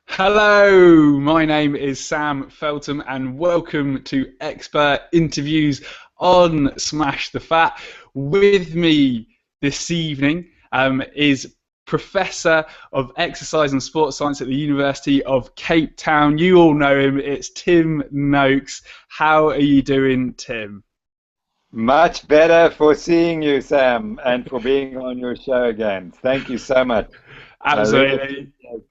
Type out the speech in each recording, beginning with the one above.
Hello, my name is Sam Feltham and welcome to Expert Interviews on Smash the Fat. With me this evening is Professor of Exercise and Sports Science at the University of Cape Town. You all know him, it's Tim Noakes. How are you doing, Tim? Much better for seeing you, Sam, and for being on your show again. Thank you so much. I really Absolutely. appreciate it.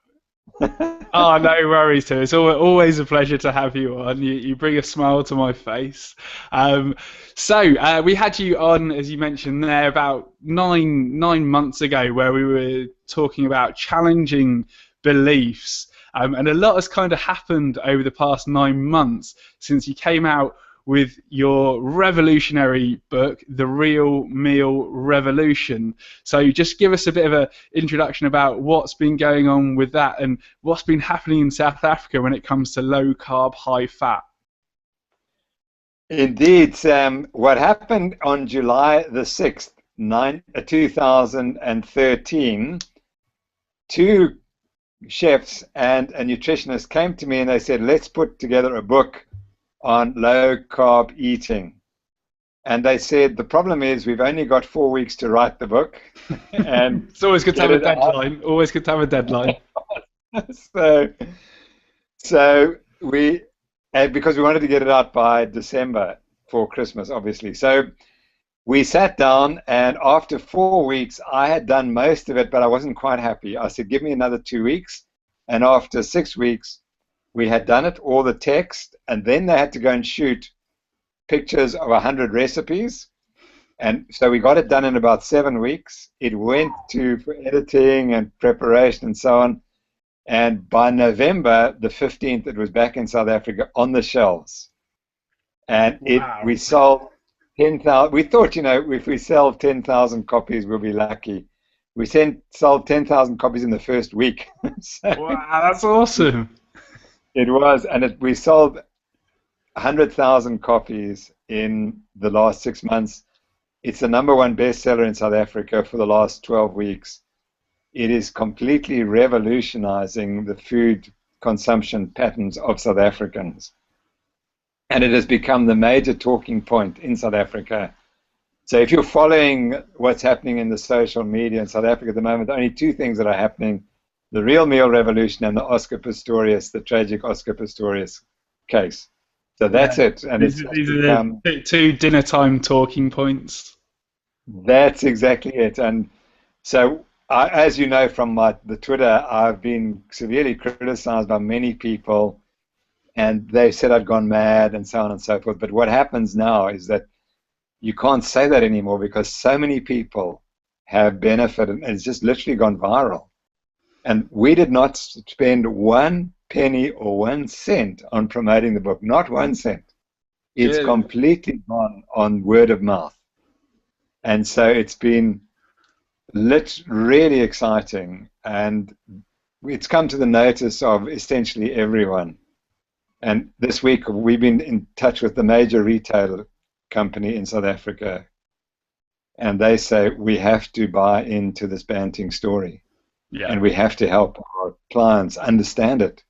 Oh, no worries, too. It's always a pleasure to have you on. You bring a smile to my face. We had you on, as you mentioned there, about nine months ago, where we were talking about challenging beliefs. And a lot has kind of happened over the past 9 months since you came out with your revolutionary book, The Real Meal Revolution. So just give us a bit of an introduction about what's been going on with that and what's been happening in South Africa when it comes to low carb, high fat. Indeed, Sam. What happened on July the 6th, 2013, two chefs and a nutritionist came to me and they said, let's put together a book on low carb eating. And they said, the problem is we've only got 4 weeks to write the book and It's always good to get have a it out. deadline. Always good to have a deadline. So, so we, and because we wanted to get it out by December for Christmas, obviously. So we sat down, and after 4 weeks, I had done most of it, but I wasn't quite happy. I said, give me another 2 weeks. And after 6 weeks, we had done it, all the text, and then they had to go and shoot pictures of 100 recipes. And so we got it done in about 7 weeks. It went to for editing and preparation and so on. And by November the 15th, it was back in South Africa on the shelves. And Wow. we sold 10,000. We thought, if we sell 10,000 copies, we'll be lucky. We sold 10,000 copies in the first week. So Wow, that's awesome. it was, and we sold 100,000 copies in the last 6 months. It's the #1 bestseller in South Africa for the last 12 weeks. It is completely revolutionizing the food consumption patterns of South Africans. And it has become the major talking point in South Africa. So if you're following what's happening in the social media in South Africa at the moment, only two things that are happening: the real meal revolution and the Oscar Pistorius, the tragic Oscar Pistorius case. So Yeah. that's it. And it's just These are become, the two dinner time talking points. that's exactly it. And so, as you know from the Twitter, I've been severely criticized by many people, and they said I'd gone mad and so on and so forth. But what happens now is that you can't say that anymore because so many people have benefited, and it's just literally gone viral. And we did not spend one penny or 1 cent on promoting the book, not 1 cent. It's Good. completely gone on word of mouth. And so it's been really exciting, and it's come to the notice of essentially everyone. And this week we've been in touch with the major retail company in South Africa, and they say we have to buy into this Banting story, Yeah. and we have to help our clients understand it.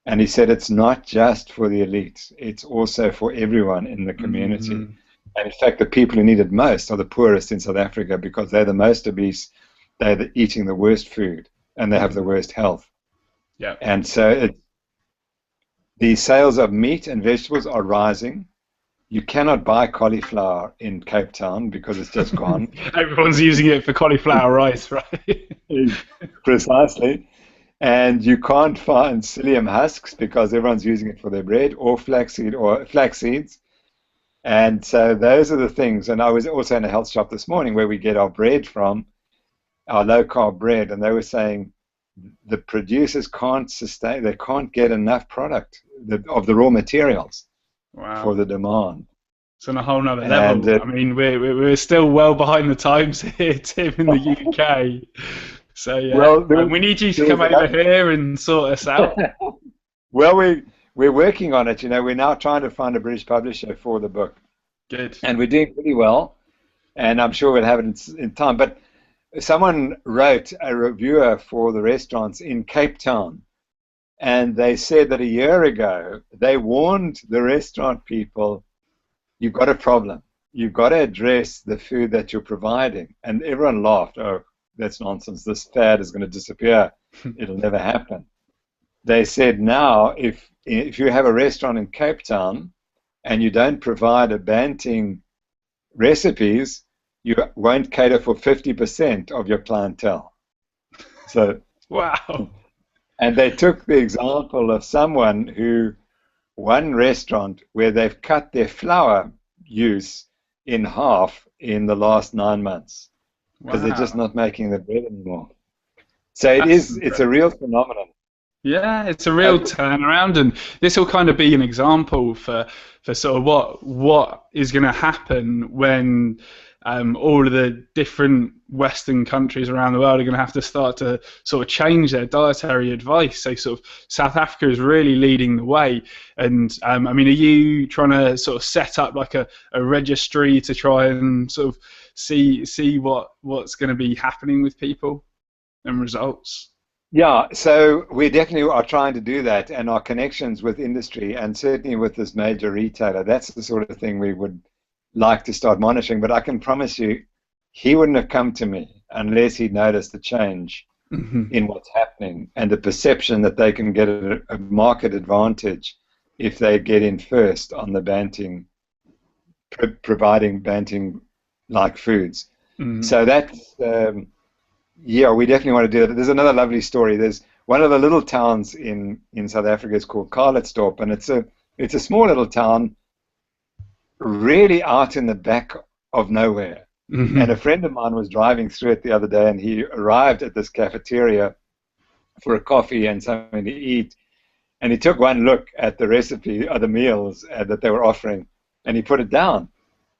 And he said it's not just for the elites, it's also for everyone in the community. Mhm. And in fact, the people who need it most are the poorest in South Africa because they're the most obese, they're eating the worst food, and they have the worst health. Yeah. And so the sales of meat and vegetables are rising. You cannot buy cauliflower in Cape Town because it's just gone. Everyone's using it for cauliflower rice, right? Precisely. And you can't find psyllium husks because everyone's using it for their bread, or flaxseed or flax seeds. And so those are the things. And I was also in a health shop this morning where we get our bread from, our low carb bread, and they were saying the producers can't sustain, they can't get enough product of the raw materials for Wow. the demand. It's on a whole nother And level. I mean, we're still well behind the times here, Tim, in the UK. So yeah, well, there, we need you to there come was over another. here and sort us out. Well, we're working on it. We're now trying to find a British publisher for the book, Good. and we're doing pretty well. And I'm sure we'll have it in time. But someone wrote, a reviewer for the restaurants in Cape Town, and they said that a year ago they warned the restaurant people, you've got a problem. You've got to address the food that you're providing. And everyone laughed. Oh, that's nonsense. This fad is going to disappear. It'll never happen. They said now, if you have a restaurant in Cape Town and you don't provide a Banting recipes, you won't cater for 50% of your clientele. So, wow. And they took the example of someone who, one restaurant where they've cut their flour use in half in the last 9 months because they're just not making the bread anymore. So it's a real phenomenon. Yeah, it's a real turnaround, and this will kind of be an example for sort of what is going to happen when all of the different Western countries around the world are going to have to start to sort of change their dietary advice. So sort of South Africa is really leading the way. And I mean, are you trying to sort of set up like a registry to try and sort of see what's going to be happening with people and results? Yeah, so we definitely are trying to do that, and our connections with industry and certainly with this major retailer, that's the sort of thing we would like to start monitoring. But I can promise you, he wouldn't have come to me unless he'd noticed the change in what's happening and the perception that they can get a market advantage if they get in first on the Banting, providing Banting-like foods. So that's... yeah, we definitely want to do that. There's another lovely story. There's one of the little towns in South Africa is called Carletsdorp, and it's a small little town really out in the back of nowhere. And a friend of mine was driving through it the other day, and he arrived at this cafeteria for a coffee and something to eat, and he took one look at the recipe of the meals that they were offering, and he put it down.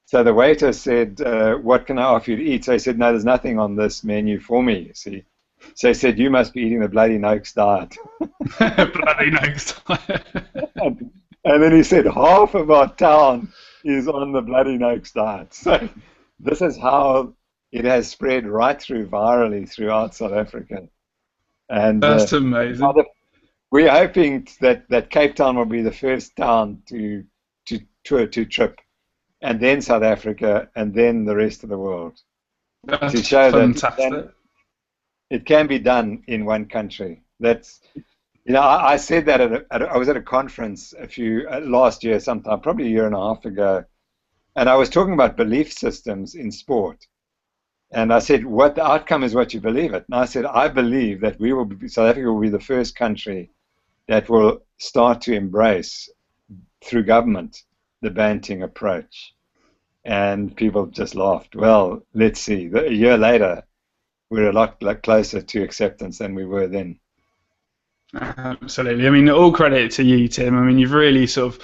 So the waiter said, what can I offer you to eat? So he said, no, there's nothing on this menu for me, you see. So he said, you must be eating the bloody Noakes diet. Bloody Noakes diet. And then he said, half of our town is on the bloody Noakes diet. So this is how it has spread right through virally throughout South Africa. And that's amazing. We're hoping that Cape Town will be the first town to trip, and then South Africa, and then the rest of the world. That's to show fantastic. that it can be done in one country. That's, I said that I was at a conference last year sometime, probably a year and a half ago, and I was talking about belief systems in sport. And I said, what the outcome is what you believe it. And I said, I believe that South Africa will be the first country that will start to embrace, through government, the Banting approach. And people just laughed. Well, let's see. A year later, we're a lot closer to acceptance than we were then. Absolutely. I mean, all credit to you, Tim. I mean, you've really sort of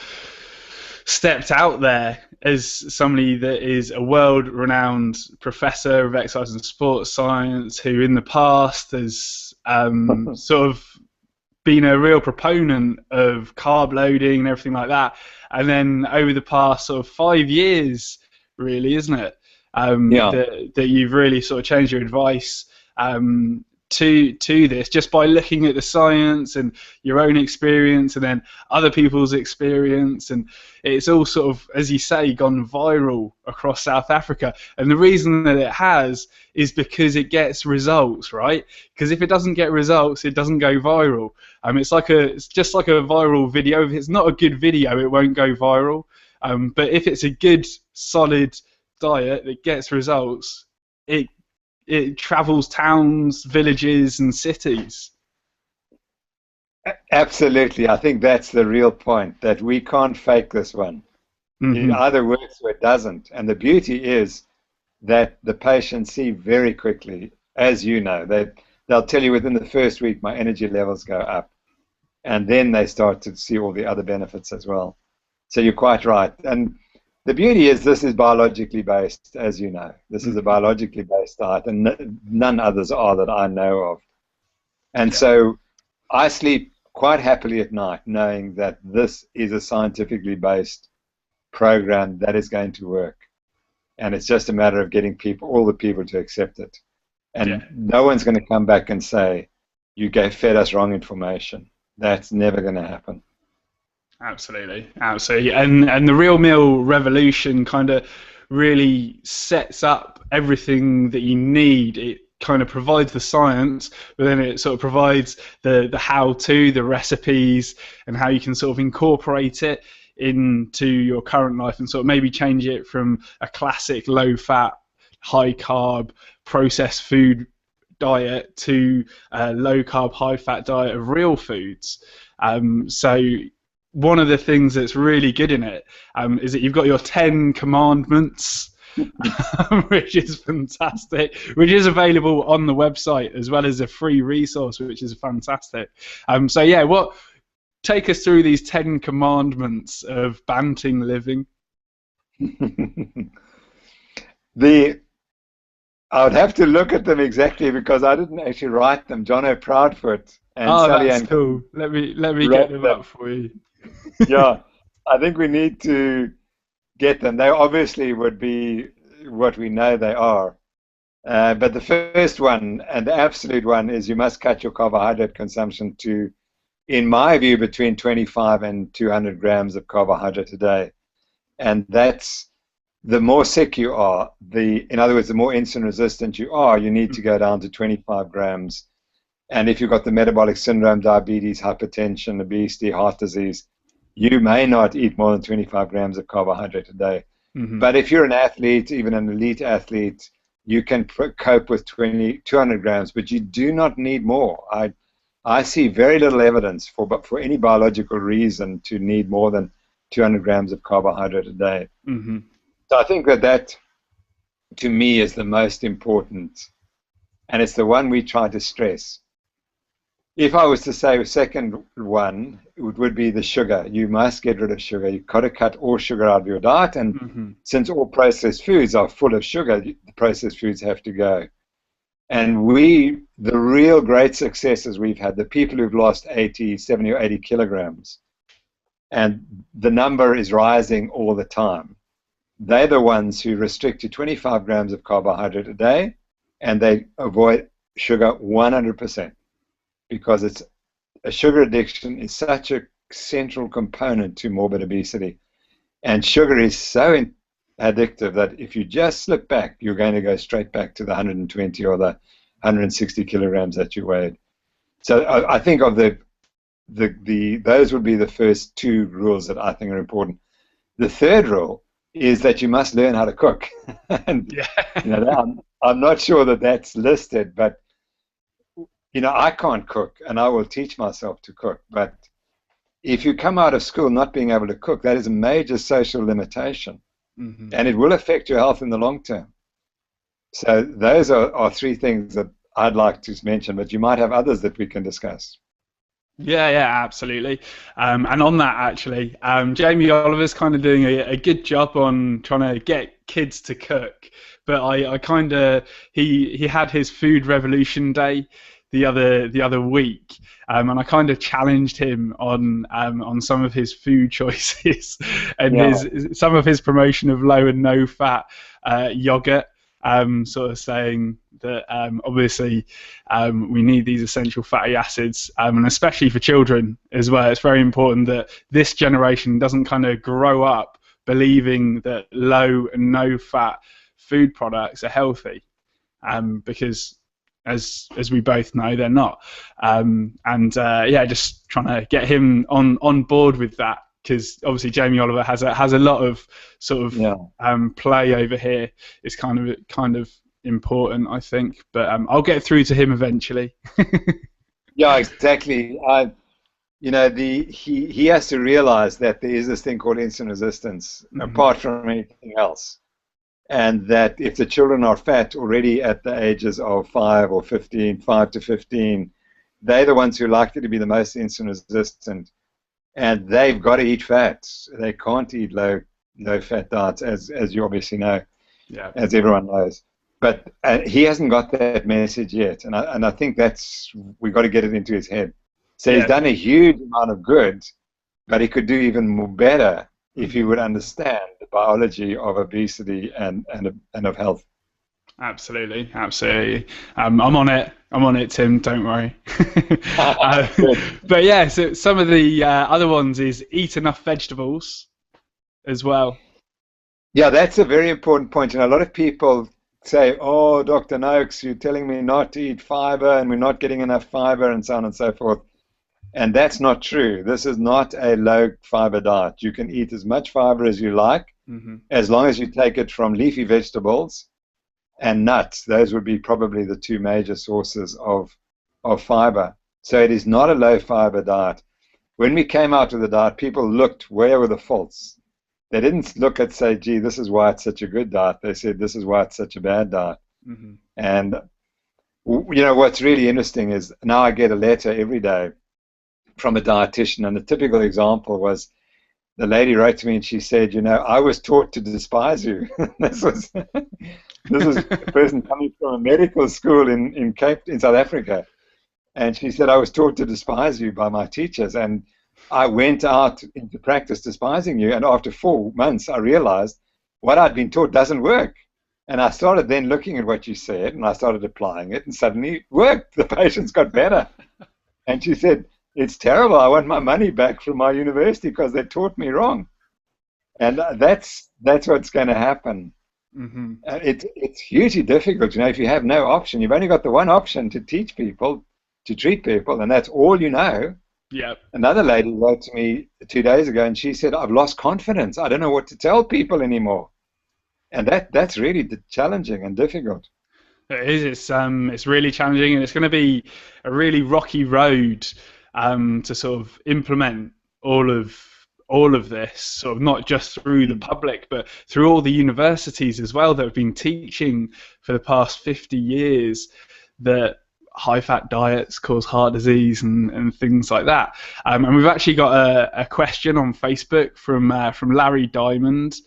stepped out there as somebody that is a world-renowned professor of exercise and sports science who in the past has sort of been a real proponent of carb loading and everything like that. And then over the past sort of 5 years, really, isn't it, that you've really sort of changed your advice to this just by looking at the science and your own experience and then other people's experience, and it's all sort of, as you say, gone viral across South Africa. And the reason that it has is because it gets results, right? Because if it doesn't get results, it doesn't go viral. It's just like a viral video. If it's not a good video, it won't go viral. But if it's a good, solid diet that gets results, it travels towns, villages, and cities. Absolutely. I think that's the real point, that we can't fake this one. It either works or it doesn't. And the beauty is that the patients see very quickly, as you know, they'll tell you within the first week my energy levels go up. And then they start to see all the other benefits as well. So you're quite right. And the beauty is this is biologically based, as you know. This is a biologically based diet, and none others are that I know of. And so I sleep quite happily at night knowing that this is a scientifically based program that is going to work. And it's just a matter of getting all the people to accept it. And no one's going to come back and say, you fed us wrong information. that's never going to happen. Absolutely, absolutely, and the real meal revolution kind of really sets up everything that you need. It kind of provides the science, but then it sort of provides the how-to, the recipes, and how you can sort of incorporate it into your current life and sort of maybe change it from a classic low-fat, high-carb, processed food diet to a low-carb, high-fat diet of real foods. So one of the things that's really good in it is that you've got your 10 commandments, which is fantastic, which is available on the website as well as a free resource, which is fantastic. So yeah, take us through these 10 commandments of Banting living. I would have to look at them exactly because I didn't actually write them. Jonno Proudfoot and Sally that's Ann cool. Let me get them up for you. Yeah, I think we need to get them. They obviously would be what we know they are. But the first one, and the absolute one, is you must cut your carbohydrate consumption to, in my view, between 25 and 200 grams of carbohydrate a day. And that's, the more sick you are, in other words, the more insulin resistant you are, you need to go down to 25 grams. And if you've got the metabolic syndrome, diabetes, hypertension, obesity, heart disease, you may not eat more than 25 grams of carbohydrate a day. Mm-hmm. But if you're an athlete, even an elite athlete, you can cope with 200 grams, but you do not need more. I see very little evidence for any biological reason to need more than 200 grams of carbohydrate a day. Mm-hmm. So I think that, to me, is the most important, and it's the one we try to stress. If I was to say a second one, it would be the sugar. You must get rid of sugar. You've got to cut all sugar out of your diet, and since all processed foods are full of sugar, the processed foods have to go. And the real great successes we've had, the people who've lost 80, 70 or 80 kilograms, and the number is rising all the time, they're the ones who restrict to 25 grams of carbohydrate a day, and they avoid sugar 100%. Because a sugar addiction is such a central component to morbid obesity. And sugar is so addictive that if you just slip back, you're going to go straight back to the 120 or the 160 kilograms that you weighed. So I think of those would be the first two rules that I think are important. The third rule is that you must learn how to cook. And I'm not sure that that's listed, but I can't cook, and I will teach myself to cook. But if you come out of school not being able to cook, that is a major social limitation, and it will affect your health in the long term. So those are three things that I'd like to mention, but you might have others that we can discuss. Yeah, absolutely. And on that, actually, Jamie Oliver's kind of doing a good job on trying to get kids to cook. But he had his food revolution day the other week, and I kind of challenged him on some of his food choices and some of his promotion of low and no fat yogurt, sort of saying that obviously we need these essential fatty acids, and especially for children as well. It's very important that this generation doesn't kind of grow up believing that low and no fat food products are healthy, because as we both know, they're not. Just trying to get him on board with that, because obviously Jamie Oliver has a lot of sort of play over here. It's kind of important, I think. But I'll get through to him eventually. Yeah, exactly. He has to realize that there is this thing called insulin resistance, apart from anything else. And that if the children are fat already at the ages of 5 or 15, 5 to 15, they're the ones who are likely to be the most insulin resistant. And they've got to eat fat. They can't eat low fat diets, as you obviously know, as everyone knows. But he hasn't got that message yet. And I think we've got to get it into his head. So he's done a huge amount of good, but he could do even more better if he would understand the biology of obesity and of health. Absolutely, absolutely. I'm on it. I'm on it, Tim. Don't worry. uh, Good. but yeah, so some of the other ones is eat enough vegetables as well. Yeah, that's a very important point. And a lot of people say, "Oh, Dr. Noakes, you're telling me not to eat fiber and we're not getting enough fiber and so on and so forth." And that's not true. This is not a low fiber diet. You can eat as much fiber as you like, Hmm. as long as you take it from leafy vegetables and nuts. Those would be probably the two major sources of fiber. So it is not a low fiber diet. When we came out with the diet, people looked, where were the faults? They didn't look at, say, gee, this is why it's such a good diet. They said, this is why it's such a bad diet. Hmm. And what's really interesting is now I get a letter every day from a dietitian, and a typical example was the lady wrote to me and she said, I was taught to despise you. This is a person coming from a medical school in South Africa, and she said, I was taught to despise you by my teachers, and I went out into practice despising you, and after 4 months I realized what I'd been taught doesn't work. And I started then looking at what you said, and I started applying it, and suddenly it worked. The patients got better. And she said, it's terrible. I want my money back from my university because they taught me wrong. And that's what's going to happen. Hmm. It's hugely difficult. If you have no option, you've only got the one option to teach people, to treat people, and that's all you know. Yep. Another lady wrote to me 2 days ago, and she said, I've lost confidence. I don't know what to tell people anymore. And that's really challenging and difficult. It is. It's really challenging, and it's going to be a really rocky road to sort of implement all of all of this, sort of not just through the Mm. public, but through all the universities as well that have been teaching for the past 50 years that high-fat diets cause heart disease and things like that. And we've actually got a question on Facebook from Larry Diamond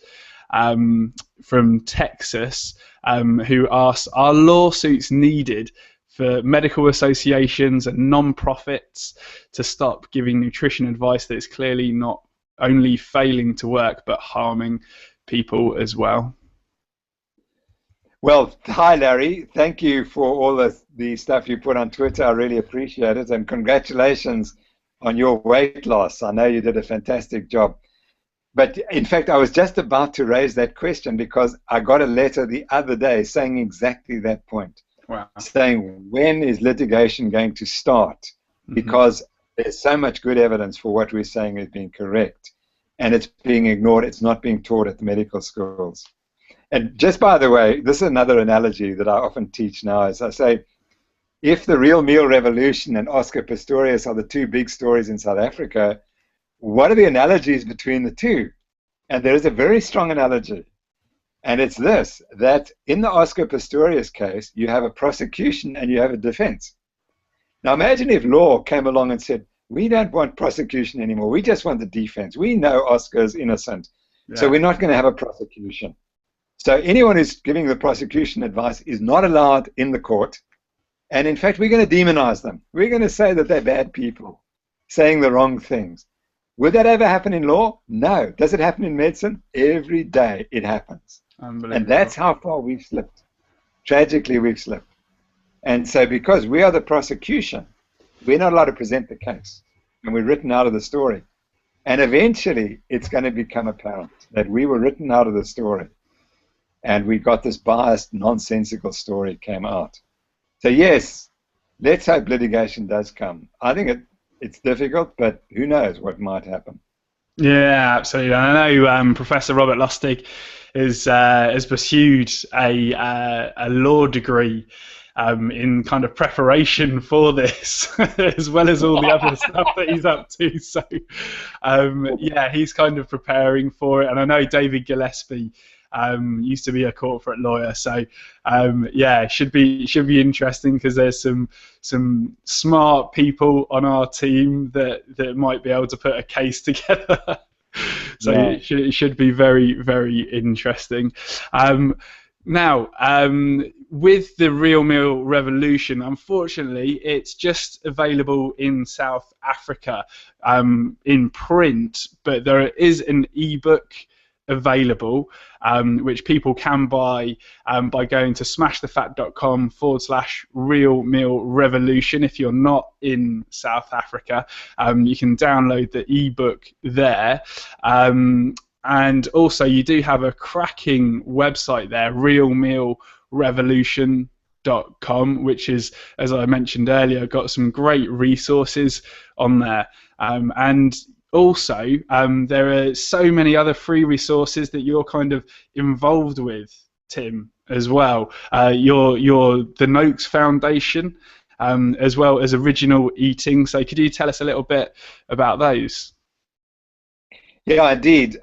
from Texas, who asks, are lawsuits needed for medical associations and non-profits to stop giving nutrition advice that is clearly not only failing to work but harming people as well? Well, hi, Larry. Thank you for all the stuff you put on Twitter. I really appreciate it. And congratulations on your weight loss. I know you did a fantastic job. But in fact, I was just about to raise that question because I got a letter the other day saying exactly that point, Wow. saying, when is litigation going to start? Mm-hmm. Because there's so much good evidence for what we're saying is being correct, and it's being ignored. It's not being taught at the medical schools. And just by the way, this is another analogy that I often teach now, is I say, if the real meal revolution and Oscar Pistorius are the two big stories in South Africa, what are the analogies between the two? And there is a very strong analogy. And it's this, that in the Oscar Pistorius case, you have a prosecution and you have a defense. Now imagine if law came along and said, we don't want prosecution anymore. We just want the defense. We know Oscar's innocent. Yeah. So we're not going to have a prosecution. So anyone who's giving the prosecution advice is not allowed in the court. And in fact, we're going to demonize them. We're going to say that they're bad people, saying the wrong things. Would that ever happen in law? No. Does it happen in medicine? Every day it happens. And that's how far we've slipped. Tragically, we've slipped. And so because we are the prosecution, we're not allowed to present the case. And we're written out of the story. And eventually, it's going to become apparent that we were written out of the story. And we got this biased, nonsensical story came out. So yes, let's hope litigation does come. I think it's difficult, but who knows what might happen. Yeah, absolutely. And I know Professor Robert Lustig has pursued a law degree in kind of preparation for this, as well as all the other stuff that he's up to. So, yeah, he's kind of preparing for it. And I know David Gillespie used to be a corporate lawyer, so yeah, it should be interesting because there's some smart people on our team that might be able to put a case together. So yeah. it should be very, very interesting. Now, with the Real Meal Revolution, unfortunately, it's just available in South Africa in print, but there is an ebook available, which people can buy by going to smashthefat.com/real meal revolution. If you're not in South Africa, you can download the ebook there. And also, you do have a cracking website there, realmealrevolution.com, which is, as I mentioned earlier, got some great resources on there. And also, there are so many other free resources that you're kind of involved with, Tim, as well. You're the Noakes Foundation, as well as Original Eating. So could you tell us a little bit about those? Yeah, indeed.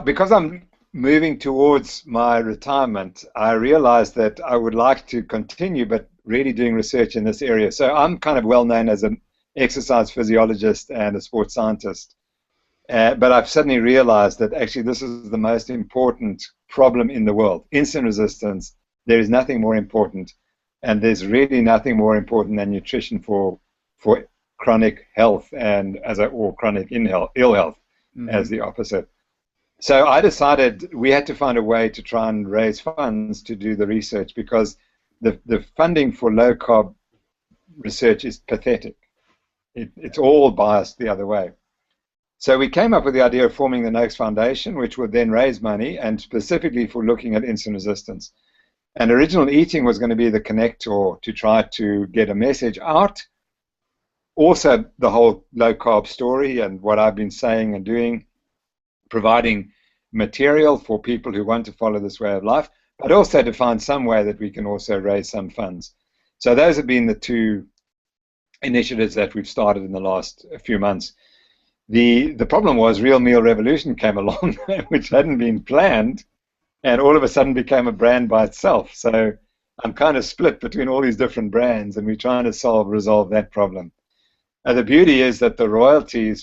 Because I'm moving towards my retirement, I realized that I would like to continue, but really doing research in this area. So I'm kind of well known as an exercise physiologist and a sports scientist. But I've suddenly realized that actually this is the most important problem in the world. Insulin resistance, there is nothing more important. And there's really nothing more important than nutrition for chronic health and or chronic ill health, as the opposite. So I decided we had to find a way to try and raise funds to do the research, because the funding for low-carb research is pathetic. It's all biased the other way. So we came up with the idea of forming the Noakes Foundation, which would then raise money, and specifically for looking at insulin resistance. And Original Eating was going to be the connector to try to get a message out. Also, the whole low-carb story and what I've been saying and doing, providing material for people who want to follow this way of life, but also to find some way that we can also raise some funds. So those have been the two initiatives that we've started in the last few months. The problem was Real Meal Revolution came along, which hadn't been planned, and all of a sudden became a brand by itself. So I'm kind of split between all these different brands, and we're trying to resolve that problem. The beauty is that the royalty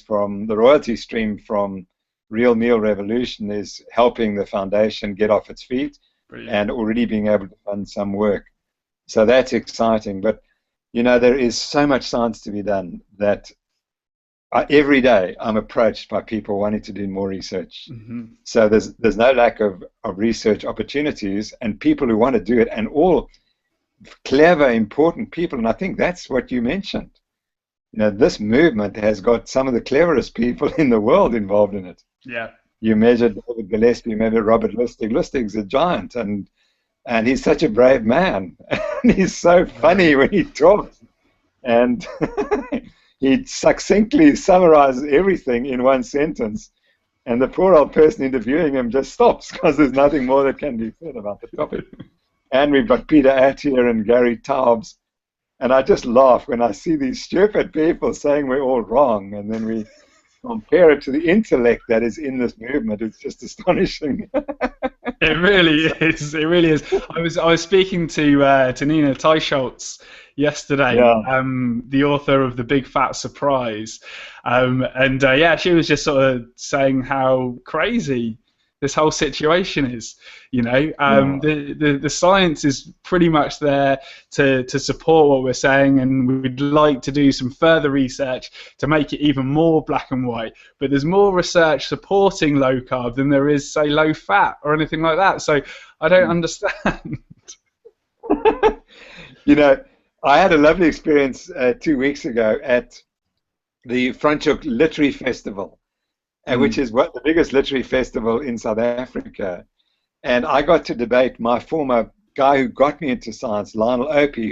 stream from Real Meal Revolution is helping the foundation get off its feet. Brilliant. And already being able to fund some work. So that's exciting. But, you know, there is so much science to be done that every day I'm approached by people wanting to do more research. So there's no lack of research opportunities and people who want to do it, and all clever, important people. And I think that's what you mentioned. You know, this movement has got some of the cleverest people in the world involved in it. Yeah. You measured David Gillespie, you measured Robert Lustig. Lustig's a giant, and he's such a brave man. And he's so funny when he talks. And he succinctly summarizes everything in one sentence. And the poor old person interviewing him just stops because there's nothing more that can be said about the topic. And we've got Peter Attier and Gary Taubes. And I just laugh when I see these stupid people saying we're all wrong, and then we compare it to the intellect that is in this movement. It's just astonishing. It really is. It really is. I was speaking to Nina Teicholz yesterday, the author of The Big Fat Surprise, and she was just sort of saying how crazy this whole situation is. You know, the science is pretty much there to support what we're saying, and we'd like to do some further research to make it even more black and white. But there's more research supporting low carb than there is, say, low fat or anything like that. So I don't understand. You know, I had a lovely experience 2 weeks ago at the Franschhoek Literary Festival, which is the biggest literary festival in South Africa. And I got to debate my former guy who got me into science, Lionel Opie,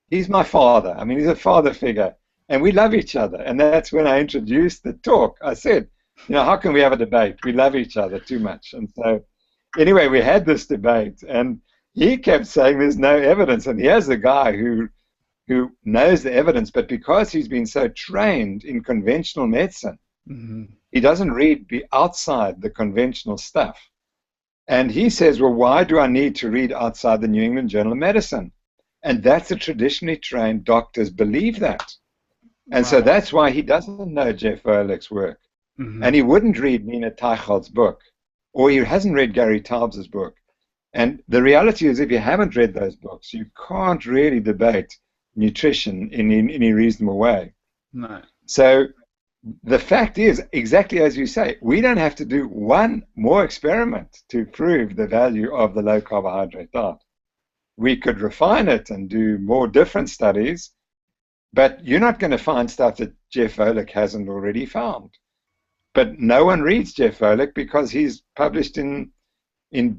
he's my father. I mean, he's a father figure, and we love each other. And that's when I introduced the talk. I said, you know, how can we have a debate? We love each other too much. And so anyway, we had this debate, and he kept saying there's no evidence. And here's the guy who knows the evidence, but because he's been so trained in conventional medicine, he doesn't read outside the conventional stuff. And he says, well, why do I need to read outside the New England Journal of Medicine? And that's the traditionally trained doctors believe that. And so that's why he doesn't know Jeff Volek's work. And he wouldn't read Nina Teicholz's book, or he hasn't read Gary Taubes' book. And the reality is, if you haven't read those books, you can't really debate nutrition in any reasonable way. No. So the fact is, exactly as you say, we don't have to do one more experiment to prove the value of the low carbohydrate diet. We could refine it and do more different studies, but you're not going to find stuff that Jeff Volek hasn't already found. But no one reads Jeff Volek because he's published in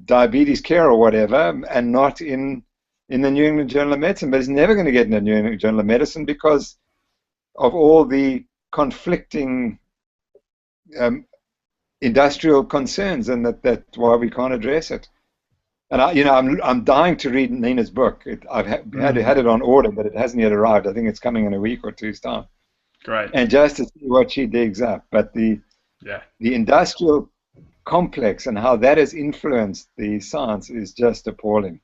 Diabetes Care or whatever, and not in the New England Journal of Medicine. But he's never going to get in the New England Journal of Medicine because of all the conflicting industrial concerns, and that's why we can't address it. And I'm dying to read Nina's book. I've had it on order, but it hasn't yet arrived. I think it's coming in a week or two's time. Great. And just to see what she digs up. But the industrial complex and how that has influenced the science is just appalling.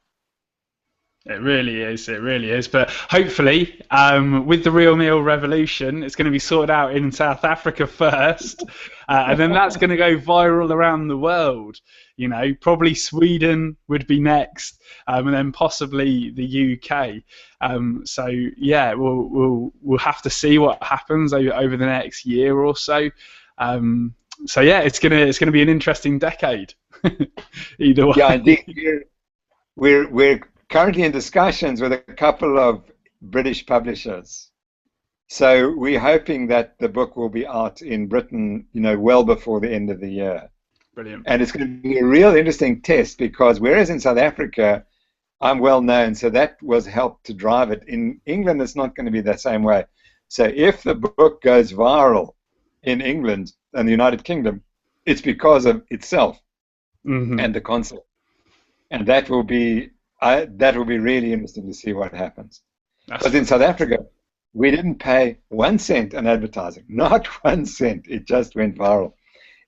It really is. It really is. But hopefully, with the real meal revolution, it's going to be sorted out in South Africa first, and then that's going to go viral around the world. You know, probably Sweden would be next, and then possibly the UK. So yeah, we'll have to see what happens over the next year or so. So yeah, it's gonna be an interesting decade. Either way. Yeah, indeed. We're currently in discussions with a couple of British publishers. So we're hoping that the book will be out in Britain, well before the end of the year. Brilliant. And it's going to be a real interesting test because whereas in South Africa, I'm well known, so that was helped to drive it. In England, it's not going to be the same way. So if the book goes viral in England and the United Kingdom, it's because of itself and the concept. And that will be really interesting to see what happens. Because in South Africa, we didn't pay 1 cent on advertising, not 1 cent. It just went viral.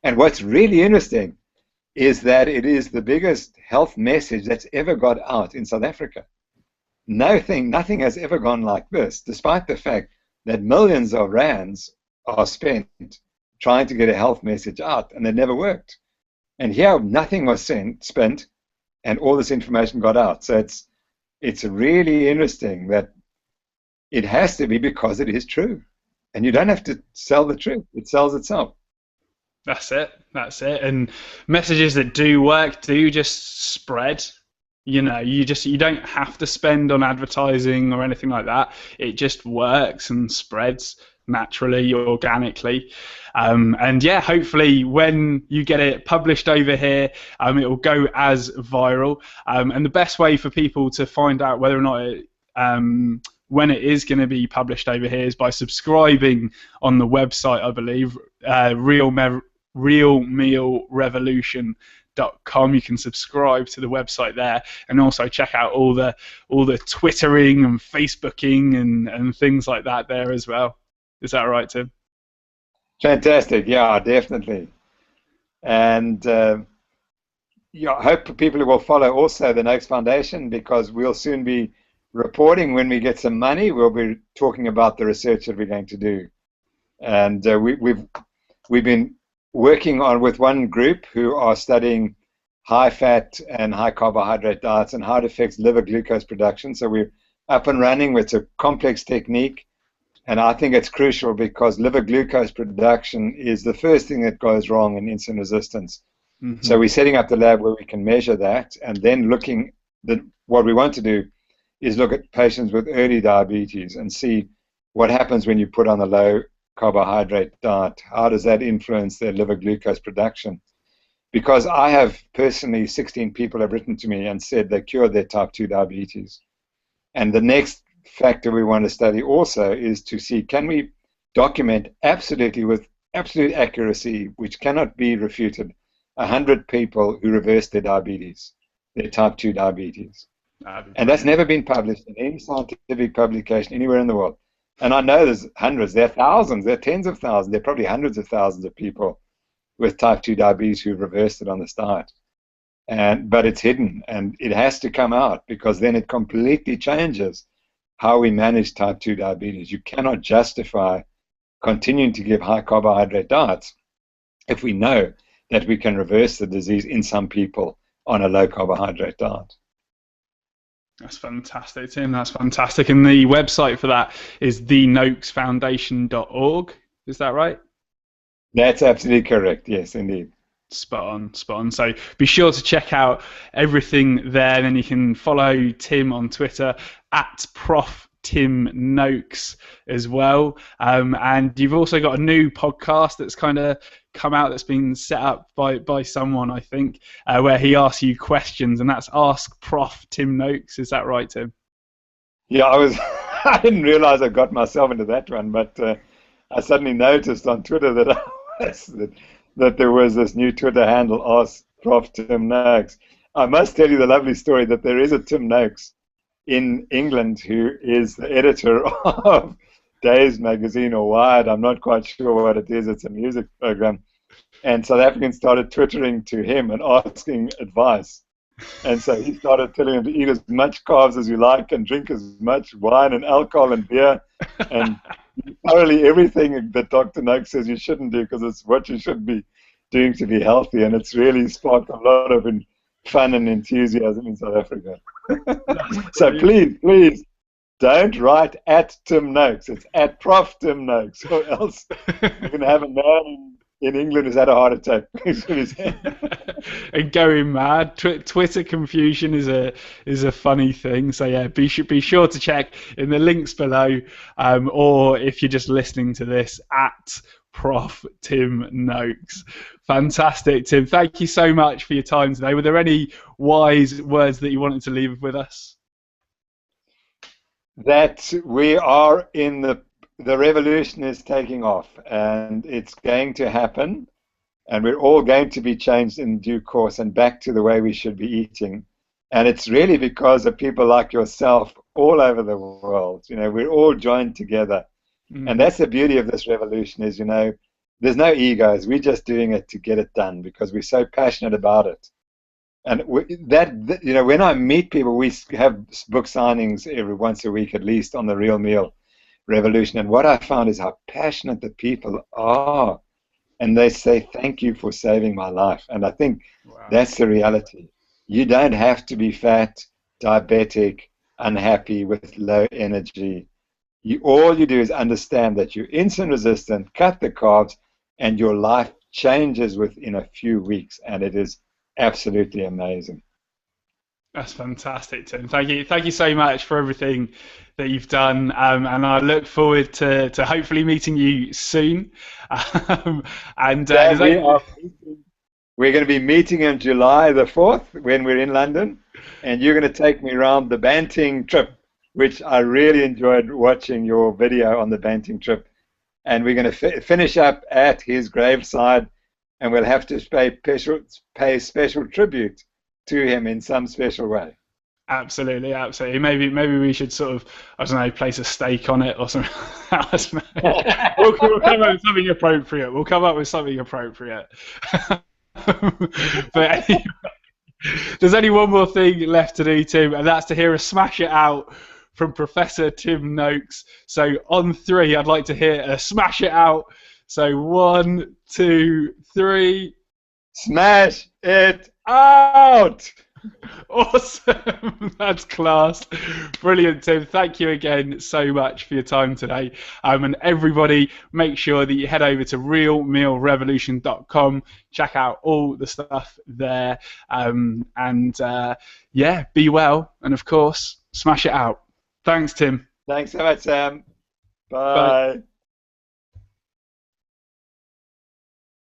And what's really interesting is that it is the biggest health message that's ever got out in South Africa. Nothing has ever gone like this, despite the fact that millions of rands are spent trying to get a health message out, and it never worked. And here, nothing was spent, and all this information got out. So it's really interesting that it has to be because it is true. And you don't have to sell the truth. It sells itself. That's it. And messages that do work do just spread. You don't have to spend on advertising or anything like that. It just works and spreads naturally, organically. And yeah, hopefully when you get it published over here, it will go as viral. And the best way for people to find out whether or not when it is going to be published over here is by subscribing on the website, I believe, realmealrevolution.com. You can subscribe to the website there, and also check out all the Twittering and Facebooking and things like that there as well. Is that right, Tim? Fantastic. Yeah, definitely. And I hope people will follow also the Noakes Foundation, because we'll soon be reporting when we get some money. We'll be talking about the research that we're going to do. And we've been working with one group who are studying high fat and high carbohydrate diets and how it affects liver glucose production. So we're up and running. It's a complex technique, and I think it's crucial because liver glucose production is the first thing that goes wrong in insulin resistance. So we're setting up the lab where we can measure that, and then what we want to do is look at patients with early diabetes and see what happens when you put on a low carbohydrate diet. How does that influence their liver glucose production? Because I have personally, 16 people have written to me and said they cured their type 2 diabetes. And the next factor we want to study also is to see, can we document with absolute accuracy, which cannot be refuted, 100 people who reversed their diabetes, their type 2 diabetes. And that's never been published in any scientific publication anywhere in the world. And I know there's hundreds, there are thousands, there are tens of thousands, there are probably hundreds of thousands of people with type 2 diabetes who've reversed it on this diet. But it's hidden, and it has to come out, because then it completely changes how we manage type 2 diabetes. You cannot justify continuing to give high carbohydrate diets if we know that we can reverse the disease in some people on a low carbohydrate diet. That's fantastic, Tim. That's fantastic. And the website for that is thenoakesfoundation.org. Is that right? That's absolutely correct. Yes, indeed. Spot on, spot on. So be sure to check out everything there, and then you can follow Tim on Twitter at Prof Tim Noakes as well. And you've also got a new podcast that's kind of come out that's been set up by someone, I think, where he asks you questions, and that's Ask Prof Tim Noakes. Is that right, Tim? Yeah, I didn't realize I got myself into that one, but I suddenly noticed on Twitter that there was this new Twitter handle, Ask Prof Tim Noakes. I must tell you the lovely story that there is a Tim Noakes in England who is the editor of Days magazine or Wired. I'm not quite sure what it is. It's a music program. And South Africans started twittering to him and asking advice. And so he started telling him to eat as much carbs as you like and drink as much wine and alcohol and beer and thoroughly everything that Dr. Noakes says you shouldn't do, because it's what you should be doing to be healthy. And it's really sparked a lot of fun and enthusiasm in South Africa. So please don't write at Tim Noakes. It's at Prof Tim Noakes, or else you're going to have a man in England who's had a heart attack. And going mad. Twitter confusion is a funny thing. So yeah, be sure to check in the links below, or if you're just listening to this, at Prof Tim Noakes. Fantastic, Tim. Thank you so much for your time today. Were there any wise words that you wanted to leave with us? That we are in the revolution is taking off, and it's going to happen, and we're all going to be changed in due course and back to the way we should be eating. And it's really because of people like yourself all over the world. You know, we're all joined together. And that's the beauty of this revolution is, you know, there's no egos. We're just doing it to get it done because we're so passionate about it. And that you know, when I meet people, we have book signings every once a week at least on the Real Meal Revolution. And what I found is how passionate the people are. And they say, thank you for saving my life. And I think that's the reality. You don't have to be fat, diabetic, unhappy, with low energy. All you do is understand that you're insulin resistant, cut the carbs, and your life changes within a few weeks. And it is absolutely amazing. That's fantastic, Tim. Thank you so much for everything that you've done, and I look forward to hopefully meeting you soon. We're going to be meeting on July the 4th when we're in London, and you're going to take me around the Banting trip, which I really enjoyed watching your video on the Banting trip. And we're going to finish up at his graveside, and we'll have to pay special tribute to him in some special way. Absolutely. Maybe we should sort of, I don't know, place a stake on it or something. We'll come up with something appropriate. But anyway, there's only one more thing left to do, Tim, and that's to hear a smash it out from Professor Tim Noakes. So on 3, I'd like to hear a smash it out. So 1, 2, 3. Smash it out! Awesome. That's class. Brilliant, Tim. Thank you again so much for your time today. And everybody, make sure that you head over to realmealrevolution.com, check out all the stuff there, yeah, be well, and of course, smash it out. Thanks, Tim. Thanks so much, Sam. Bye.